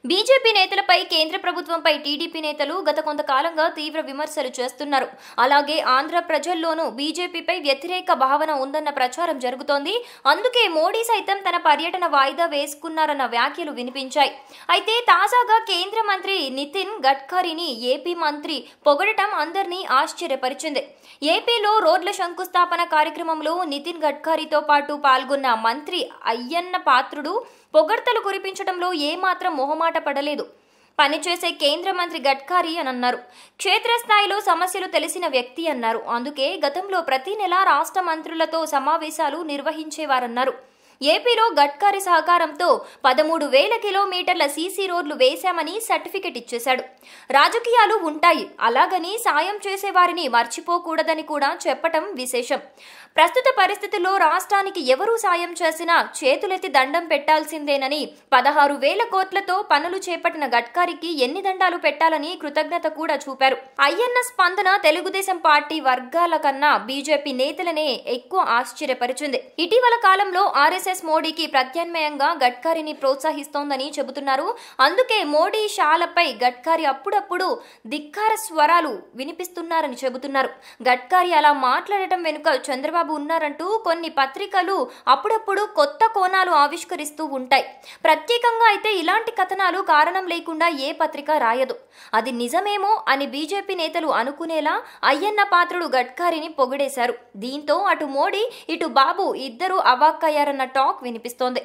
BJP నేతలపై కేంద్ర ప్రభుత్వంపై టీడీపీ నేతలు గత కొంతకాలంగా తీవ్ర విమర్శలు చేస్తున్నారు. అలాగే ఆంధ్ర ప్రజల్లోనూ బీజేపీపై వ్యతిరేక భావన ఉందన్న ప్రచారం జరుగుతోంది. అందుకే మోడీ సైతం తన పర్యటన వాయిదా వేసుకున్నారన్న వ్యాఖ్యలు వినిపించాయి. అయితే తాజాగా కేంద్ర మంత్రి నితిన్ గడ్కరీని ఏపీ మంత్రి పొగడటం అందరినీ ఆశ్చర్యపరిచింది. ఏపీలో రోడ్ల శంకుస్థాపన కార్యక్రమంలో నితిన్ గడ్కరీతో పాటు పాల్గొన్న మంత్రి అయ్యన్న పాత్రుడు పొగడ్తలు కురిపించడంలో ఏమాత్రం మొహమాట పడలేదు. పనిచేసే కేంద్ర మంత్రి గడ్కరీ అని అన్నారు. క్షేత్రస్థాయిలో సమస్యలు తెలిసిన వ్యక్తి అన్నారు. అందుకే గతంలో ప్రతి నెల రాష్ట్ర మంత్రులతో సమావేశాలు నిర్వహించేవారన్నారు. ఏపీలో గడ్కరీ సహకారంతో 13,000 కిలోమీటర్ల సీసీ రోడ్లు వేశామని సర్టిఫికెట్ ఇచ్చేశాడు. రాజకీయాలు ఉంటాయి, అలాగని సాయం చేసేవారిని మర్చిపోకూడదని కూడా చెప్పటం విశేషం. ప్రస్తుత పరిస్థితుల్లో రాష్ట్రానికి ఎవరూ సాయం చేసినా చేతులెత్తి దండం పెట్టాల్సిందేనని 16,000 కోట్లతో పనులు చేపట్టిన గడ్కరీకి ఎన్ని దండాలు పెట్టాలని కృతజ్ఞత కూడా చూపారు. అయ్యన్న స్పందన తెలుగుదేశం పార్టీ వర్గాల కన్నా బీజేపీ నేతలనే ఎక్కువ ఆశ్చర్యపరిచింది. ఇటీవల కాలంలో ఆర్ఎస్ఎస్ మోడీకి ప్రత్యామ్నాయంగా గడ్కరీని ప్రోత్సహిస్తోందని చెబుతున్నారు. అందుకే మోడీ షాలపై గడ్కరీ అప్పుడప్పుడు ధిక్కార స్వరాలు వినిపిస్తున్నారని చెబుతున్నారు. గడ్కరీ అలా మాట్లాడటం వెనుక చంద్రబాబు ఉన్నారంటూ కొన్ని పత్రికలు అప్పుడప్పుడు కొత్త కోణాలు ఆవిష్కరిస్తూ ఉంటాయి. ప్రత్యేకంగా అయితే ఇలాంటి కథనాలు కారణం లేకుండా ఏ పత్రిక రాయదు. అది నిజమేమో అని బీజేపీ నేతలు అనుకునేలా అయ్యన్న పాత్రుడు గడ్కరీని పొగిడేశారు. దీంతో అటు మోడీ ఇటు బాబు ఇద్దరూ అవాక్కయ్యారన్న టాక్ వినిపిస్తోంది.